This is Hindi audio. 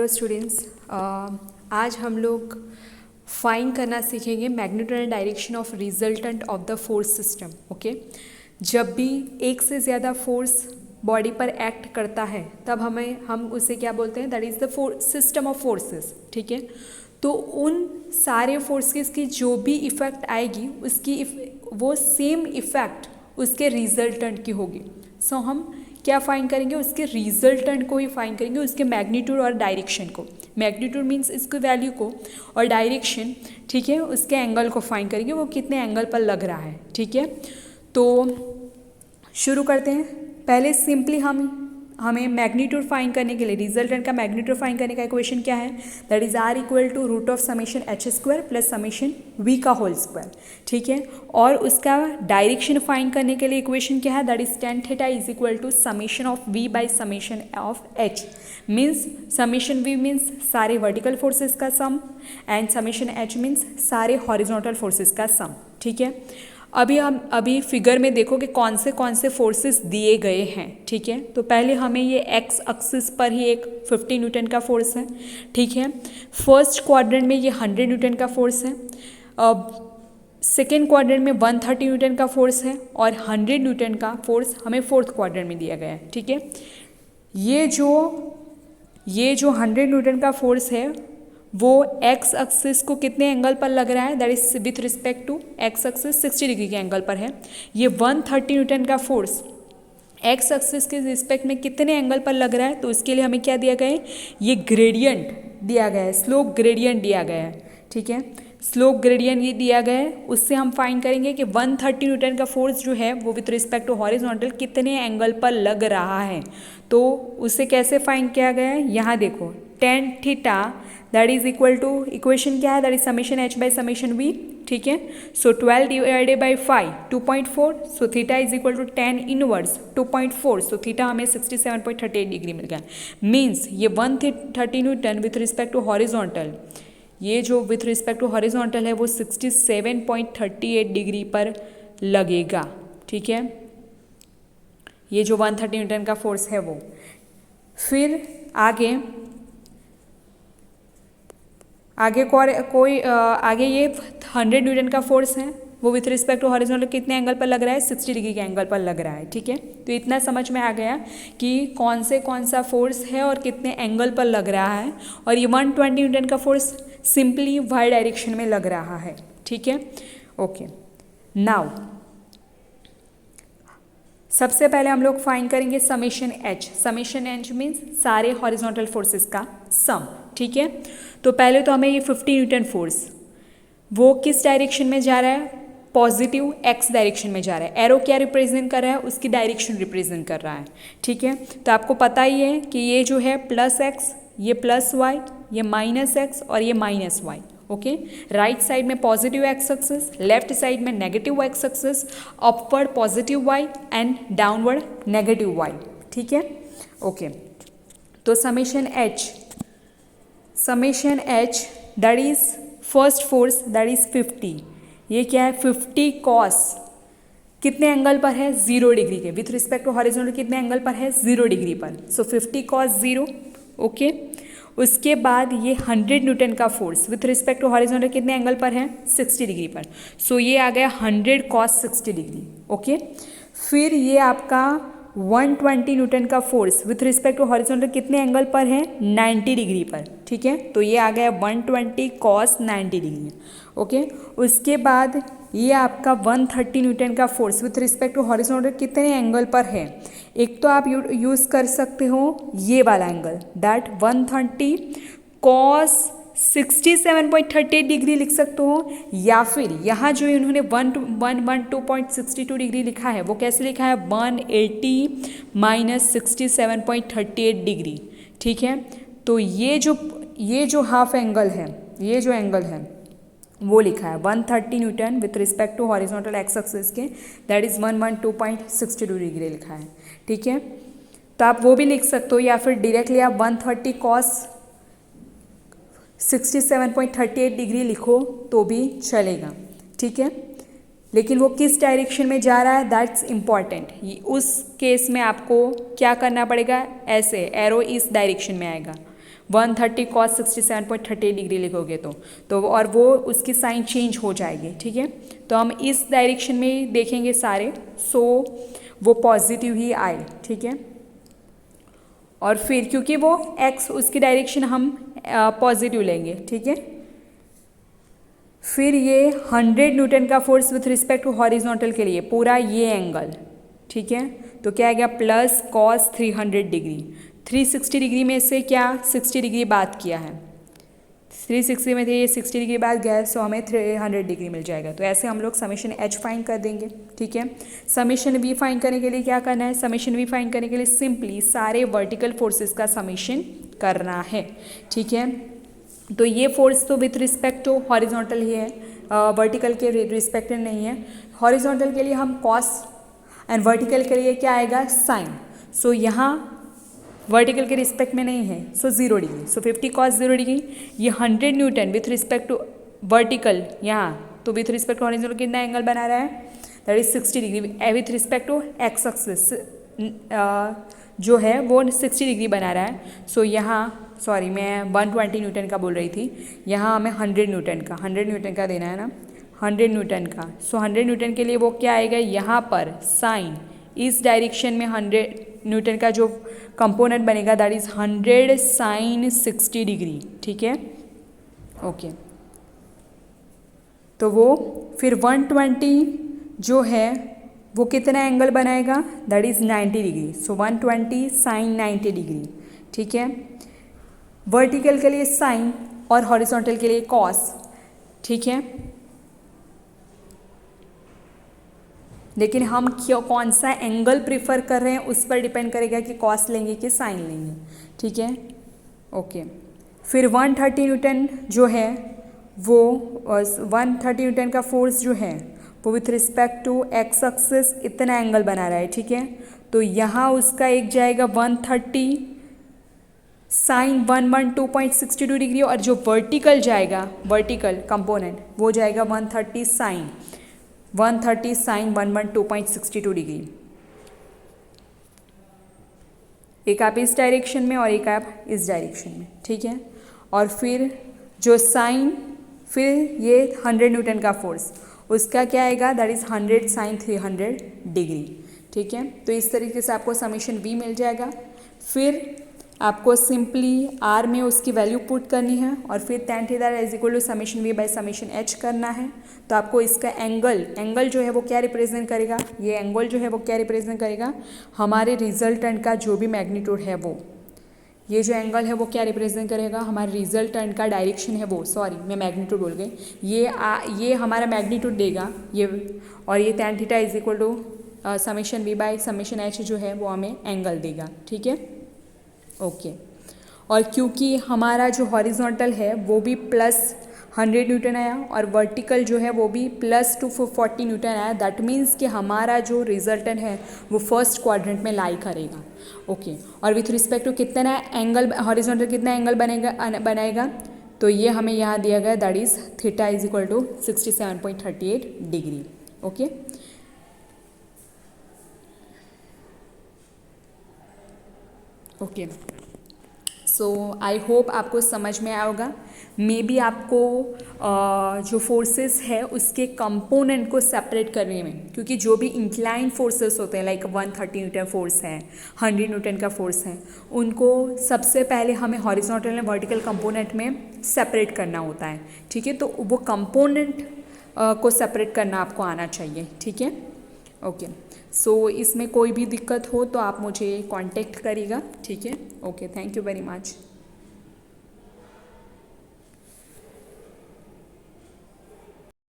हेलो स्टूडेंट्स, आज हम लोग फाइंड करना सीखेंगे magnitude and direction of resultant of the force system. Okay, जब भी एक से ज़्यादा फोर्स बॉडी पर एक्ट करता है तब हम उसे क्या बोलते हैं, that is the system of forces. ठीक है, तो उन सारे फोर्सेस की जो भी इफ़ेक्ट आएगी उसकी वो सेम इफ़ेक्ट उसके रिजल्टेंट की होगी। सो हम क्या फाइंड करेंगे, उसके रिजल्टेंट को ही फाइंड करेंगे, उसके मैग्नीट्यूड और डायरेक्शन को। मैग्नीट्यूड मीन्स इसके वैल्यू को, और डायरेक्शन ठीक है उसके एंगल को फाइंड करेंगे, वो कितने एंगल पर लग रहा है। ठीक है, तो शुरू करते हैं। पहले सिंपली हमें मैग्नीट्यूड फाइंड करने के लिए, रिजल्टेंट का मैग्नीट्यूड फाइंड करने का इक्वेशन क्या है, that is R equal to root of summation H square plus summation V का होल स्क्वायर। ठीक है, और उसका डायरेक्शन फाइंड करने के लिए इक्वेशन क्या है, that is tan theta is equal to summation of V by summation of H. Means summation V means सारे वर्टिकल फोर्सेस का sum and summation H means सारे हॉरिजॉन्टल फोर्सेस का सम। ठीक है, अभी फिगर में देखो कि कौन से फोर्सेस दिए गए हैं। ठीक है, तो पहले हमें ये एक्स एक्सिस पर ही एक 50 न्यूटन का फोर्स है। ठीक है, फर्स्ट क्वाड्रेंट में ये 100 न्यूटन का फोर्स है। सेकेंड क्वाड्रेंट में 130 न्यूटन का फोर्स है, और 100 न्यूटन का फोर्स हमें फोर्थ क्वाड्रेंट में दिया गया है। ठीक है, ये जो 100 न्यूटन का फोर्स है वो एक्स एक्सिस को कितने एंगल पर लग रहा है, that is with respect to X axis 60 degree के एंगल पर है। ये 130 न्यूटन का फोर्स एक्स एक्सिस के रिस्पेक्ट में कितने एंगल पर लग रहा है, तो उसके लिए हमें क्या दिया गया है, ये ग्रेडियंट दिया गया है, स्लोप ग्रेडियंट दिया गया है। ठीक है, स्लोप ग्रेडियंट ये दिया गया है, उससे हम फाइंड करेंगे कि 130 न्यूटन का फोर्स जो है वो विथ रिस्पेक्ट टू हॉरिजॉन्टल कितने एंगल पर लग रहा है। तो उसे कैसे फाइंड किया गया है, यहाँ देखो tan theta that is equal to, equation क्या है, that is summation H by summation V. ठीक है, so 12 divided by 5 2.4, so theta is equal to tan inverse 2.4, so theta हमें 67.38 डिग्री मिल गया। मीन्स ये 130 newton with respect to horizontal, ये जो विथ रिस्पेक्ट टू हॉरिजॉन्टल है वो 67.38 डिग्री पर लगेगा। ठीक है, ये जो 130 न्यूटन का फोर्स है वो। फिर आगे ये 100 न्यूटन का फोर्स है, वो विथ रिस्पेक्ट टू हॉरिजॉन्टल कितने एंगल पर लग रहा है, 60 डिग्री के एंगल पर लग रहा है। ठीक है, तो इतना समझ में आ गया कि कौन सा फोर्स है और कितने एंगल पर लग रहा है। और ये 120 न्यूटन का फोर्स सिंपली वाई डायरेक्शन में लग रहा है। ठीक है, ओके। नाउ सबसे पहले हम लोग फाइंड करेंगे summation H. Summation H means सारे हॉरिजॉन्टल फोर्सेस का सम। ठीक है, तो पहले तो हमें ये 50 न्यूटन फोर्स वो किस डायरेक्शन में जा रहा है, पॉजिटिव एक्स डायरेक्शन में जा रहा है। एरो क्या रिप्रेजेंट कर रहा है, उसकी डायरेक्शन रिप्रेजेंट कर रहा है। ठीक है, तो आपको पता ही है कि ये जो है प्लस एक्स, ये प्लस वाई, ये माइनस एक्स और ये minus Y. Okay, right side में positive X axis, left side में negative X axis, upward positive Y and downward negative Y. ठीक है, ओके। तो summation H that is first force that is 50। ये क्या है, 50 कॉस कितने एंगल पर है, 0 डिग्री के, विथ रिस्पेक्ट टू हॉरिजॉन्टल कितने एंगल पर है, 0 डिग्री पर। सो 50 कॉस 0। ओके, उसके बाद ये 100 न्यूटन का force with respect to horizontal कितने एंगल पर है, 60 डिग्री पर। सो ये आ गया 100 कॉस 60 डिग्री। ओके, फिर ये आपका 120 न्यूटन का force with respect to horizontal कितने एंगल पर है, 90 डिग्री पर। ठीक है, तो ये आ गया 120 कॉस 90 डिग्री। ओके, उसके बाद ये आपका 130 न्यूटन का force with respect to horizontal कितने एंगल पर है। एक तो आप यूज़ कर सकते हो ये वाला एंगल, दैट 130 कॉस 67.38 डिग्री लिख सकते हो, या फिर यहाँ जो इन्होंने 112.62 डिग्री लिखा है वो कैसे लिखा है, 180 माइनस 67.38 डिग्री। ठीक है, तो ये जो हाफ एंगल है, ये जो एंगल है वो लिखा है 130 newton with respect to horizontal X axis के, दैट इज 112.62 डिग्री लिखा है। ठीक है, तो आप वो भी लिख सकते हो, या फिर डायरेक्टली आप 130 कॉस 67.38 डिग्री लिखो तो भी चलेगा। ठीक है, लेकिन वो किस डायरेक्शन में जा रहा है, दैट्स इम्पॉर्टेंट। उस केस में आपको क्या करना पड़ेगा, ऐसे एरो इस डायरेक्शन में आएगा, 130 cos 67.38 डिग्री लिखोगे तो और वो उसकी साइन चेंज हो जाएगी, ठीक है। तो हम इस डायरेक्शन में देखेंगे सारे, सो वो पॉजिटिव ही आए, ठीक है। और फिर क्योंकि वो x उसकी डायरेक्शन हम पॉजिटिव लेंगे, ठीक है। फिर ये 100 न्यूटन का force with respect to horizontal के लिए पूरा ये एंगल, ठीक है। तो क्या आ गया प्लस कॉस 300 डिग्री। 360 डिग्री में से क्या 60 डिग्री बात किया है, 360 में थे ये 60 डिग्री बाद गया, सो हमें 300 डिग्री मिल जाएगा। तो ऐसे हम लोग समेशन एच फाइंड कर देंगे, ठीक है। समेशन वी फाइंड करने के लिए क्या करना है, समेशन वी फाइंड करने के लिए सिंपली सारे वर्टिकल फोर्सेस का समेशन करना है, ठीक है। तो ये फोर्स तो विथ रिस्पेक्ट टू हॉरिजॉन्टल ही है, वर्टिकल के रिस्पेक्ट नहीं है। हॉरिजॉन्टल के लिए हम कॉस एंड वर्टिकल के लिए क्या आएगा साइन। सो यहाँ वर्टिकल के रिस्पेक्ट में नहीं है, so 0 degree, so 50 cos 0 degree. ये 100 newton with respect to vertical यहाँ, तो विथ रिस्पेक्ट टू हॉरिजॉन्टल कितना एंगल बना रहा है, that is 60 degree. With respect to X axis जो है वो 60 डिग्री बना रहा है। सो यहाँ सॉरी मैं 120 न्यूटन का बोल रही थी, यहाँ हमें 100 न्यूटन का देना है ना, 100 न्यूटन का। सो 100 न्यूटन के लिए वो क्या आएगा, यहाँ पर साइन इस डायरेक्शन में 100 न्यूटन का जो कंपोनेंट बनेगा दैट इज 100 साइन 60 डिग्री, ठीक है, ओके। तो वो फिर 120 जो है वो कितना एंगल बनाएगा, that is 90 degree. So 120 sine 90 degree, ठीक है। वर्टिकल के लिए साइन और हॉरिजॉन्टल के लिए कॉस, ठीक है। लेकिन हम कौन सा एंगल प्रिफर कर रहे हैं उस पर डिपेंड करेगा कि कॉस लेंगे कि साइन लेंगे, ठीक है, ओके। फिर 130 न्यूटन जो है वो 130 न्यूटन का फोर्स जो है वो with respect to X axis इतना एंगल बना रहा है, ठीक है। तो यहाँ उसका एक जाएगा 130 साइन 112.62 डिग्री, और जो वर्टिकल जाएगा वर्टिकल कंपोनेंट वो जाएगा 130 साइन 112.62 डिग्री। एक आप इस डायरेक्शन में और एक आप इस डायरेक्शन में, ठीक है। और फिर जो साइन, फिर ये 100 न्यूटन का फोर्स उसका क्या आएगा, दैट इज 100 साइन 300 डिग्री, ठीक है। तो इस तरीके से आपको समेशन वी मिल जाएगा। फिर आपको सिंपली आर में उसकी वैल्यू पुट करनी है और फिर tan theta is equal to summation V by summation H करना है। तो आपको इसका एंगल जो है वो क्या रिप्रेजेंट करेगा, ये एंगल जो है वो क्या रिप्रेजेंट करेगा, हमारे रिजल्टेंट का जो भी मैग्नीट्यूड है वो, ये जो एंगल है वो क्या रिप्रेजेंट करेगा, हमारे रिजल्टेंट का डायरेक्शन है वो, सॉरी मैं मैग्नीट्यूड बोल गई, ये हमारा मैग्नीट्यूड देगा ये, और ये tan theta is equal to summation V by summation H जो है वो हमें एंगल देगा, ठीक है, ओके। और क्योंकि हमारा जो हॉरिजॉन्टल है वो भी प्लस 100 न्यूटन आया और वर्टिकल जो है वो भी प्लस 240 न्यूटन आया, दैट मीन्स कि हमारा जो रिजल्टेंट है वो फर्स्ट क्वाड्रेंट में लाई करेगा, ओके। और विथ रिस्पेक्ट टू कितना एंगल हॉरिजॉन्टल कितना एंगल बनाएगा, तो ये हमें यहाँ दिया गया that is theta is equal to 67.38 degree, okay. Okay, so I hope आपको समझ में आया होगा। मे बी आपको जो फोर्सेस है उसके कंपोनेंट को सेपरेट करने में, क्योंकि जो भी इंक्लाइन फोर्सेस होते हैं लाइक 130 न्यूटन फोर्स है, 100 न्यूटन का फोर्स है, उनको सबसे पहले हमें हॉरिजॉन्टल एंड वर्टिकल कंपोनेंट में सेपरेट करना होता है, ठीक है। तो वो कंपोनेंट को सेपरेट करना आपको आना चाहिए, ठीक है, ओके। सो इसमें कोई भी दिक्कत हो तो आप मुझे कांटेक्ट करिएगा, ठीक है, okay, thank you very much.